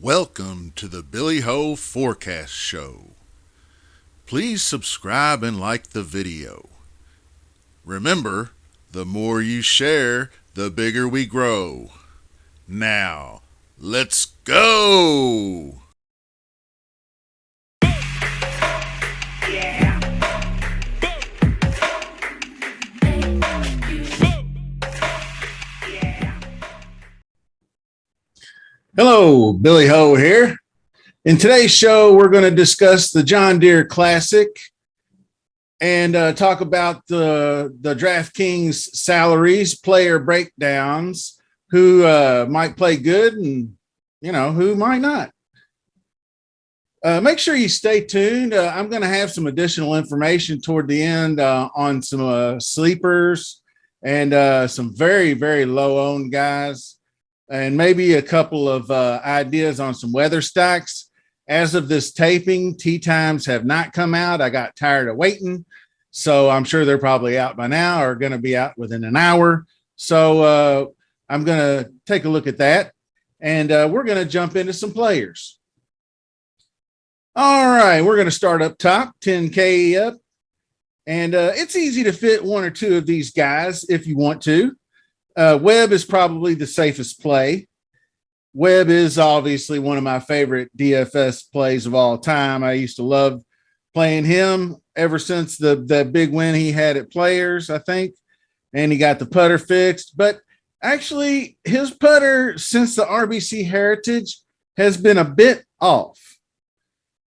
Welcome to the Billy Ho Forecast Show. Please subscribe and like the video. Remember, the more you share, the bigger we grow. Now, let's go! Hello, Billy Ho here. In today's show, we're going to discuss the John Deere Classic and talk about the DraftKings salaries, player breakdowns, who might play good and, who might not. Make sure you stay tuned. I'm going to have some additional information toward the end on some sleepers and some very, very low-owned guys, and maybe a couple of ideas on some weather stacks. As of this taping, tee times have not come out. I got tired of waiting, so I'm sure they're probably out by now or going to be out within an hour. So I'm going to take a look at that, and we're going to jump into some players. All right, we're going to start up top, 10K up, and it's easy to fit one or two of these guys if you want to. Webb is probably the safest play. Webb is obviously one of my favorite DFS plays of all time. I used to love playing him ever since the big win he had at Players, I think, and he got the putter fixed. But actually, his putter since the RBC Heritage has been a bit off.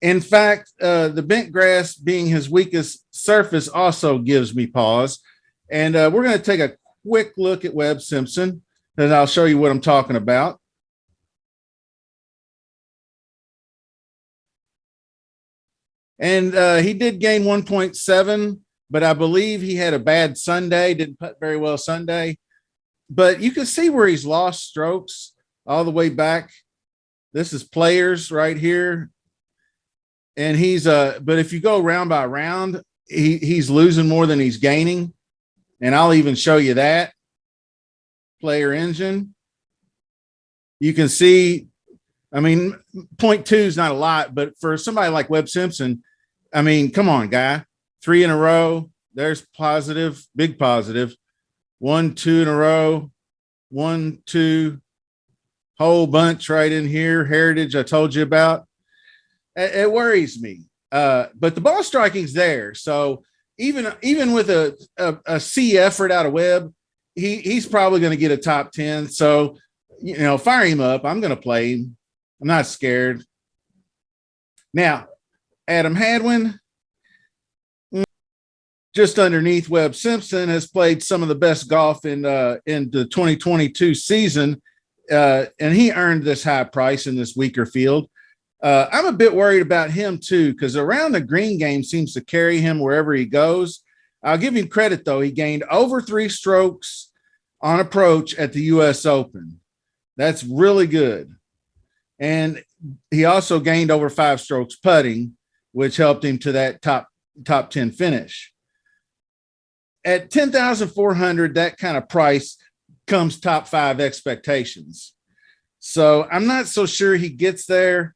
In fact, the bent grass being his weakest surface also gives me pause. And we're going to take a quick look at Webb Simpson, and I'll show you what I'm talking about. And he did gain 1.7, but I believe he had a bad Sunday, didn't putt very well Sunday. But you can see where he's lost strokes all the way back. This is Players right here. And he's but if you go round by round, he's losing more than he's gaining. And I'll even show you that. Player engine. You can see, I mean, 0.2 is not a lot, but for somebody like Webb Simpson, I mean, come on, guy. 3 in a row. There's positive, big positive. 1, 2 in a row. 1, 2. Whole bunch right in here. Heritage I told you about. It worries me. But the ball striking's there. So even with a C effort out of Webb, he's probably going to get a top 10. So, fire him up. I'm going to play him. I'm not scared. Now, Adam Hadwin, just underneath Webb Simpson, has played some of the best golf in the 2022 season, and he earned this high price in this weaker field. I'm a bit worried about him too, because around the green game seems to carry him wherever he goes. I'll give him credit though. He gained over 3 strokes on approach at the US Open. That's really good. And he also gained over 5 strokes putting, which helped him to that top 10 finish. At 10,400, that kind of price comes top 5 expectations. So I'm not so sure he gets there.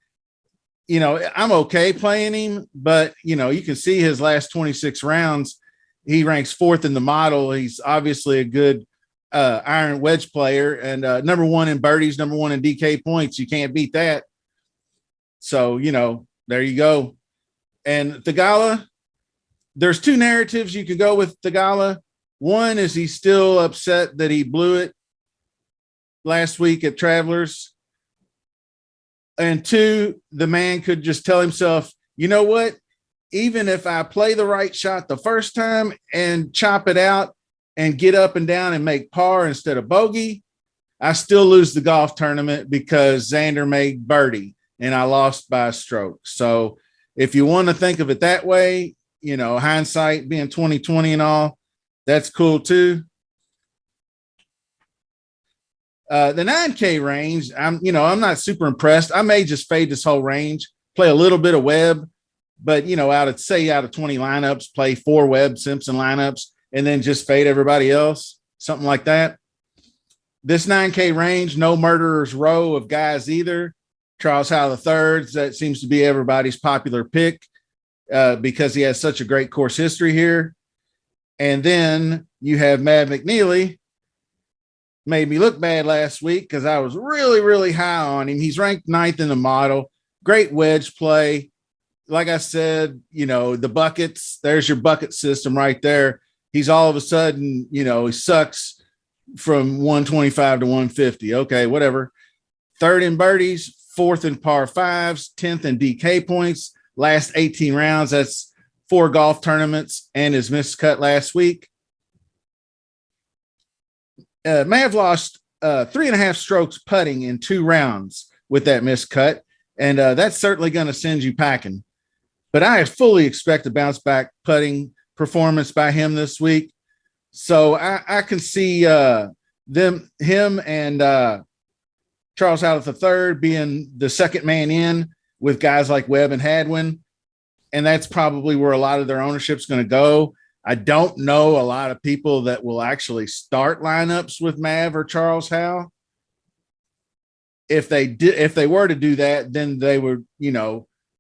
I'm okay playing him, but, you can see his last 26 rounds, he ranks 4th in the model. He's obviously a good iron wedge player and number 1 in birdies, number 1 in DK points. You can't beat that. So, there you go. And Thigala, there's 2 narratives you could go with Thigala. One is he's still upset that he blew it last week at Travelers. And 2, the man could just tell himself, you know what? Even if I play the right shot the first time and chop it out and get up and down and make par instead of bogey, I still lose the golf tournament because Xander made birdie and I lost by a stroke. So if you want to think of it that way, hindsight being 2020 and all, that's cool too. The 9K range, I'm not super impressed. I may just fade this whole range, play a little bit of Webb, but out of 20 lineups, play 4 Webb Simpson lineups, and then just fade everybody else, something like that. This 9K range, no murderer's row of guys either. Charles Howell III, that seems to be everybody's popular pick because he has such a great course history here. And then you have Matt McNeely. Made me look bad last week because I was really, really high on him. He's ranked 9th in the model. Great wedge play. Like I said, the buckets, there's your bucket system right there. He's all of a sudden, he sucks from 125 to 150. Okay, whatever. 3rd in birdies, 4th in par fives, 10th in DK points. Last 18 rounds, that's 4 golf tournaments and his missed cut last week. May have lost 3.5 strokes putting in 2 rounds with that missed cut, and that's certainly going to send you packing. But I fully expect a bounce back putting performance by him this week. So I can see him and Charles Howell III being the second man in with guys like Webb and Hadwin, and that's probably where a lot of their ownership is going to go. I don't know a lot of people that will actually start lineups with Mav or Charles Howell. If they were to do that, then they would,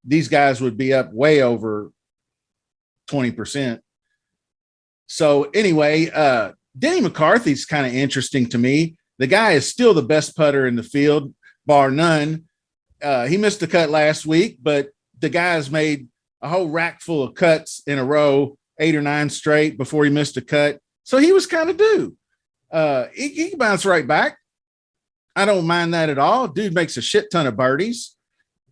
these guys would be up way over 20%. So anyway, Denny McCarthy's kind of interesting to me. The guy is still the best putter in the field, bar none. He missed a cut last week, but the guy's made a whole rack full of cuts in a row, 8 or 9 straight before he missed a cut. So he was kind of due. He can bounce right back. I don't mind that at all. Dude makes a shit ton of birdies,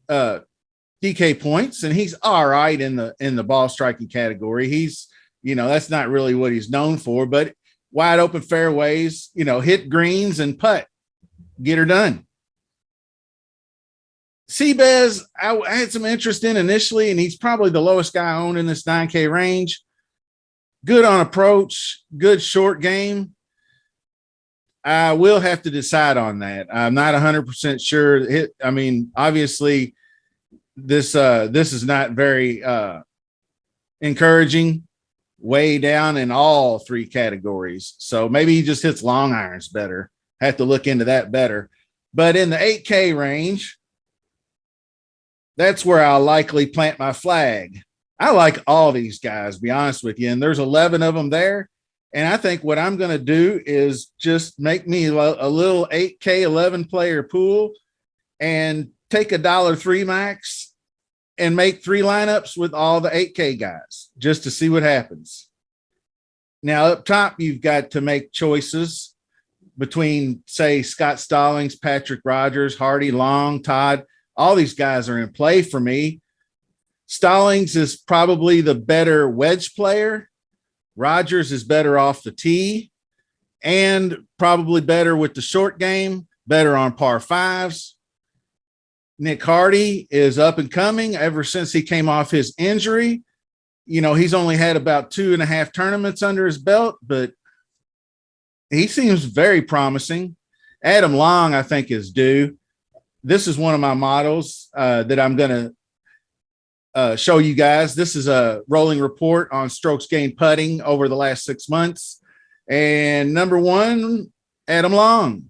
DK points, and he's all right in the ball striking category. He's, that's not really what he's known for, but wide open fairways, hit greens and putt, get her done. Seabez, I had some interest in initially, and he's probably the lowest guy owned in this 9K range. Good on approach, good short game. I will have to decide on that. I'm not 100% sure. Obviously, this is not very encouraging. Way down in all 3 categories. So maybe he just hits long irons better. Have to look into that better. But in the 8K range, that's where I'll likely plant my flag. I like all these guys, to be honest with you. And there's 11 of them there. And I think what I'm going to do is just make me a little 8K 11 player pool and take $1.03 max and make 3 lineups with all the 8K guys just to see what happens. Now, up top, you've got to make choices between, say, Scott Stallings, Patrick Rogers, Hardy, Long, Todd. All these guys are in play for me. Stallings is probably the better wedge player. Rogers is better off the tee and probably better with the short game, better on par fives. Nick Hardy is up and coming ever since he came off his injury. He's only had about 2.5 tournaments under his belt, but he seems very promising. Adam Long, I think, is due. This is one of my models that I'm going to show you guys. This is a rolling report on strokes gained putting over the last 6 months. And number 1, Adam Long.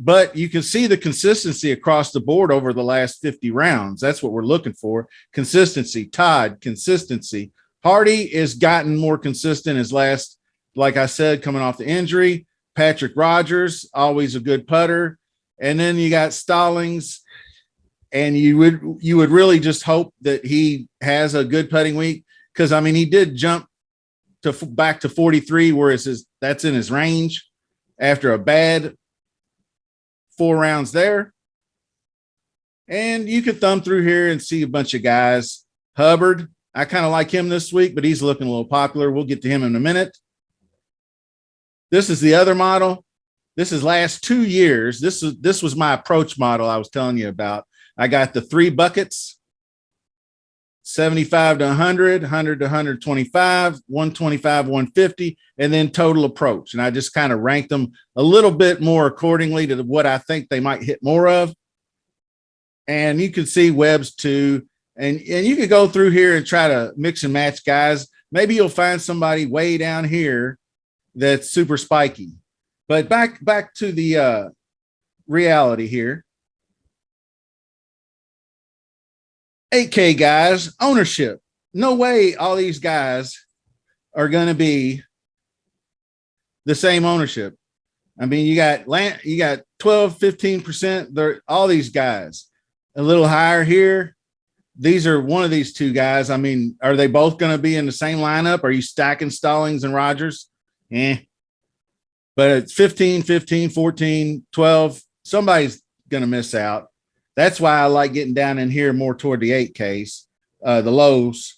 But you can see the consistency across the board over the last 50 rounds. That's what we're looking for. Consistency. Todd, consistency. Hardy has gotten more consistent his last, like I said, coming off the injury. Patrick Rogers, always a good putter. And then you got Stallings, and you would really just hope that he has a good putting week because, he did jump back to 43, whereas that's in his range after a bad 4 rounds there. And you could thumb through here and see a bunch of guys. Hubbard, I kind of like him this week, but he's looking a little popular. We'll get to him in a minute. This is the other model. This is last 2 years. This was my approach model I was telling you about. I got the 3 buckets, 75 to 100, 100 to 125, 125, 150, and then total approach. And I just kind of ranked them a little bit more accordingly to what I think they might hit more of. And you can see Webb's too. And you can go through here and try to mix and match guys. Maybe you'll find somebody way down here that's super spiky. But back to the reality here. 8K guys, ownership. No way all these guys are going to be the same ownership. I mean, you got 12, 15%. They're all these guys a little higher here. These are one of these two guys. I mean, are they both going to be in the same lineup? Are you stacking Stallings and Rogers? But it's 15, 15, 14, 12. Somebody's going to miss out. That's why I like getting down in here more toward the 8Ks, the lows.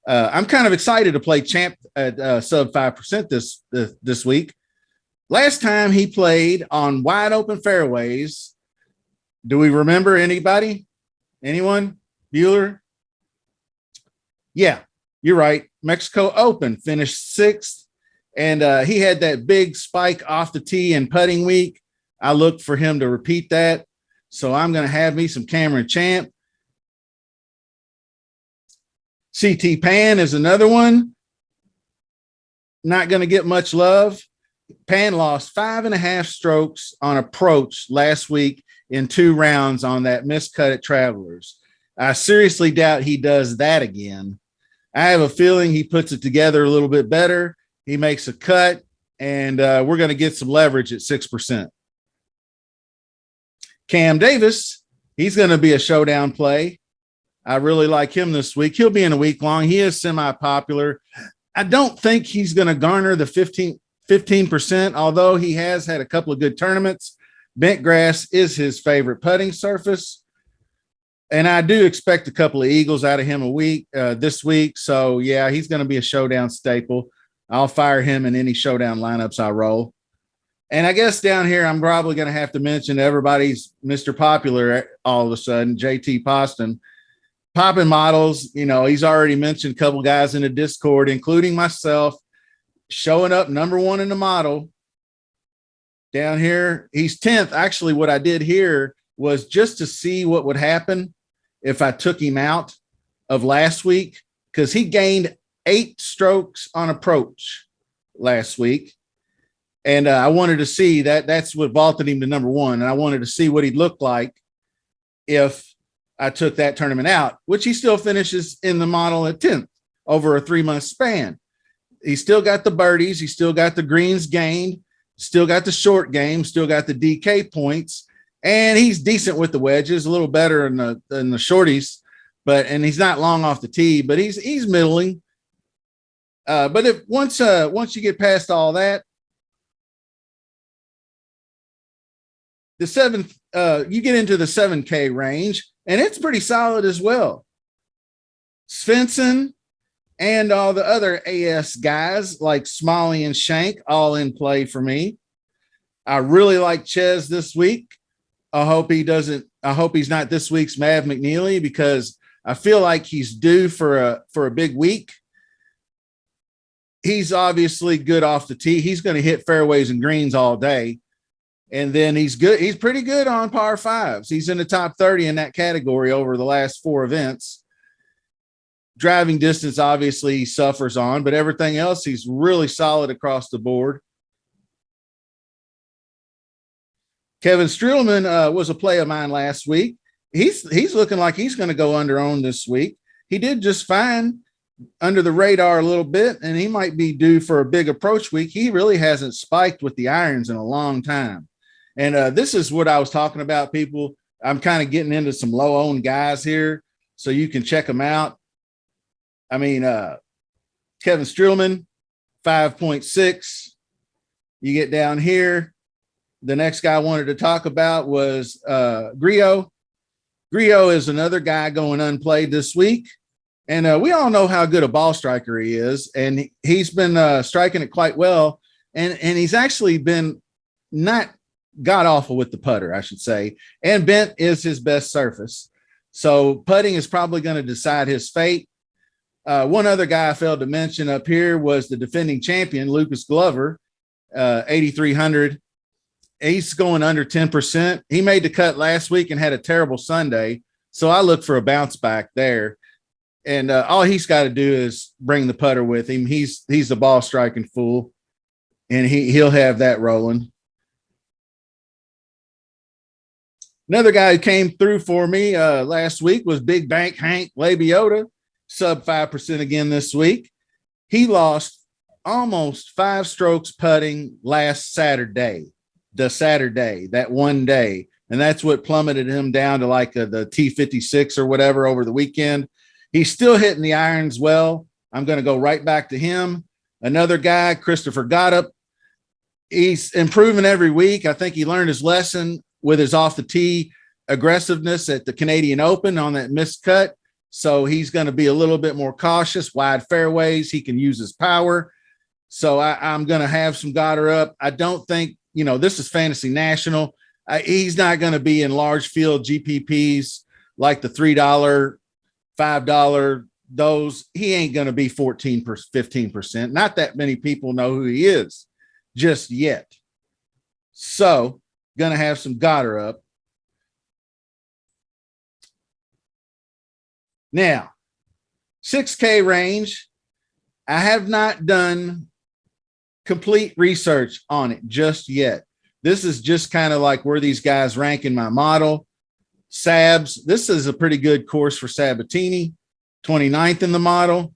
I'm kind of excited to play Champ at sub 5% this week. Last time he played on wide open fairways. Do we remember anybody? Anyone? Bueller? Yeah, you're right. Mexico Open finished 6th, and he had that big spike off the tee in putting week. I look for him to repeat that. So I'm going to have me some Cameron Champ. CT Pan is another one. Not going to get much love. Pan lost 5.5 strokes on approach last week in 2 rounds on that miscut at Travelers. I seriously doubt he does that again. I have a feeling he puts it together a little bit better. He makes a cut, and we're going to get some leverage at 6%. Cam Davis, he's going to be a showdown play. I really like him this week. He'll be in a week long. He is semi-popular. I don't think he's going to garner the 15%, although he has had a couple of good tournaments. Bent grass is his favorite putting surface. And I do expect a couple of eagles out of him this week. So, yeah, he's going to be a showdown staple. I'll fire him in any showdown lineups I roll. And I guess down here, I'm probably going to have to mention everybody's Mr. Popular all of a sudden, JT Poston. Popping models, he's already mentioned a couple guys in the Discord, including myself, showing up number 1 in the model. Down here, he's 10th. Actually, what I did here was just to see what would happen if I took him out of last week, because he gained 8 strokes on approach last week. And I wanted to see that's what vaulted him to number 1. And I wanted to see what he'd look like if I took that tournament out, which he still finishes in the model at 10th over a 3-month span. He's still got the birdies. He's still got the greens gained, still got the short game, still got the DK points, and he's decent with the wedges, a little better than the shorties, and he's not long off the tee, but he's middling. But if once you get past all that, the 7th, you get into the 7K range, and it's pretty solid as well. Svensson and all the other AS guys like Smalley and Shank all in play for me. I really like Ches this week. I hope he's not this week's Mav McNeely, because I feel like he's due for a big week. He's obviously good off the tee. He's going to hit fairways and greens all day. And then he's good. He's pretty good on par 5s. He's in the top 30 in that category over the last 4 events. Driving distance, obviously, he suffers on, but everything else, he's really solid across the board. Kevin Streelman was a play of mine last week. He's looking like he's going to go under owned this week. He did just fine under the radar a little bit, and he might be due for a big approach week. He really hasn't spiked with the irons in a long time. And this is what I was talking about, people. I'm kind of getting into some low-owned guys here, so you can check them out. I mean, Kevin Streelman, 5.6. You get down here. The next guy I wanted to talk about was Griot. Griot is another guy going unplayed this week. And we all know how good a ball striker he is. And he's been striking it quite well. And he's actually been not god awful with the putter, I should say. And bent is his best surface. So putting is probably going to decide his fate. One other guy I failed to mention up here was the defending champion, Lucas Glover, 8,300. He's going under 10%. He made the cut last week and had a terrible Sunday. So I look for a bounce back there. And all he's got to do is bring the putter with him. He's the ball striking fool, and he'll have that rolling. Another guy who came through for me last week was Big Bank Hank Labiota, sub 5% again this week. He lost almost 5 strokes putting last Saturday, that one day. And that's what plummeted him down to like the T56 or whatever over the weekend. He's still hitting the irons well. I'm going to go right back to him. Another guy, Christopher Goddard. He's improving every week. I think he learned his lesson with his off the tee aggressiveness at the Canadian Open on that missed cut. So he's going to be a little bit more cautious, wide fairways. He can use his power. So I'm going to have some Goddard up. I don't think, this is Fantasy National. He's not going to be in large field GPPs like the $3, $5, those. He ain't going to be 14%, 15%. Not that many people know who he is just yet. So going to have some Goddard up. Now, 6K range. I have not done complete research on it just yet. This is just kind of like where these guys rank in my model. Sabs, this is a pretty good course for Sabatini, 29th in the model.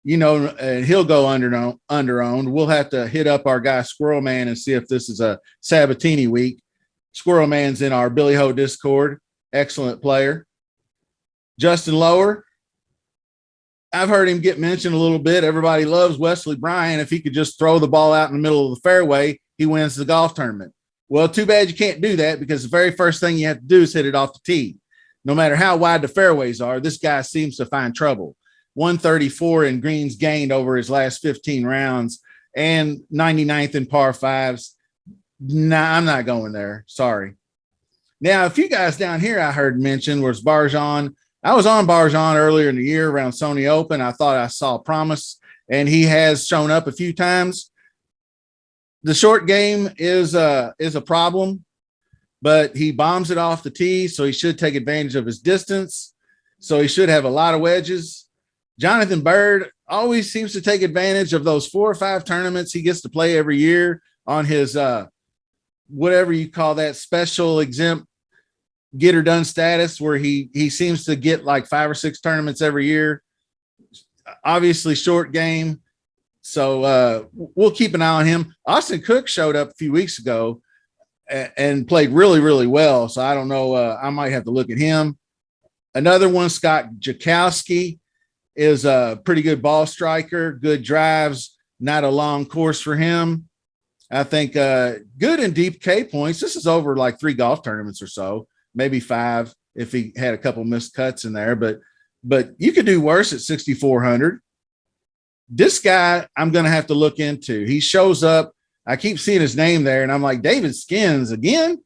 And he'll go under-owned. We'll have to hit up our guy Squirrel Man and see if this is a Sabatini week. Squirrel Man's in our Billy Ho Discord. Excellent player. Justin Lower, I've heard him get mentioned a little bit. Everybody loves Wesley Bryan. If he could just throw the ball out in the middle of the fairway, he wins the golf tournament. Well, too bad you can't do that, because the very first thing you have to do is hit it off the tee. No matter how wide the fairways are, this guy seems to find trouble. 134 in greens gained over his last 15 rounds and 99th in par fives. Nah, I'm not going there. Sorry. Now, a few guys down here I heard mentioned was Barjon. I was on Barjon earlier in the year around Sony Open. I thought I saw promise, and he has shown up a few times. The short game is a problem, but he bombs it off the tee, so he should take advantage of his distance. So he should have a lot of wedges. Jonathan Bird always seems to take advantage of those 4 or 5 tournaments he gets to play every year on his whatever you call that, special exempt get her done status, where he seems to get like 5 or 6 tournaments every year. Obviously short game. So we'll keep an eye on him. Austin Cook showed up a few weeks ago and played really, really well. So I don't know. I might have to look at him. Another one, Scott Jakowski, is a pretty good ball striker, good drives, not a long course for him. I think good and deep K points. This is over like 3 golf tournaments or so, maybe 5 if he had a couple missed cuts in there. But you could do worse at 6,400. This guy I'm going to have to look into. He shows up. I keep seeing his name there, and I'm like, David Skins again?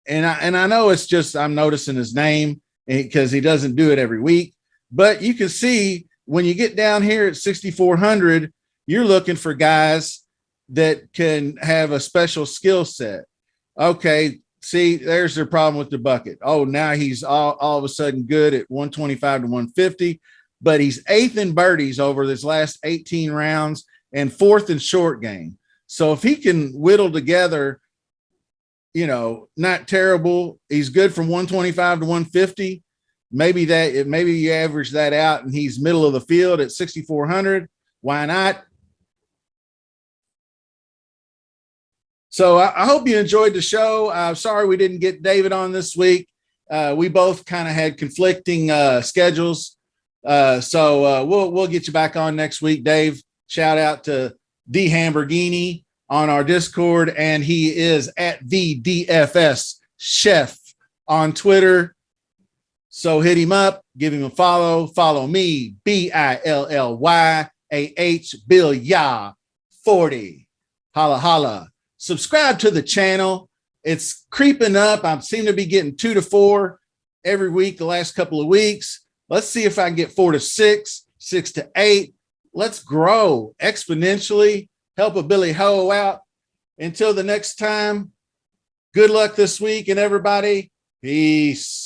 And I know it's just I'm noticing his name because he doesn't do it every week. But you can see when you get down here at 6,400, you're looking for guys that can have a special skill set. Okay, see, there's their problem with the bucket. Oh, now he's all of a sudden good at 125 to 150, but he's 8th in birdies over his last 18 rounds and 4th in short game. So if he can whittle together, not terrible, he's good from 125 to 150. Maybe you average that out and he's middle of the field at 6,400. Why not? So I hope you enjoyed the show. I'm sorry we didn't get David on this week. We both kind of had conflicting schedules. So we'll get you back on next week, Dave. Shout out to D Hamburgini on our Discord, and he is at the DFS Chef on Twitter. So hit him up, give him a follow. Follow me, BILLYAH, Bill Yah 40. Holla holla. Subscribe to the channel. It's creeping up. I seem to be getting 2 to 4 every week the last couple of weeks. Let's see if I can get 4 to 6, 6 to 8. Let's grow exponentially. Help a Billy Ho out. Until the next time, good luck this week, and everybody, peace.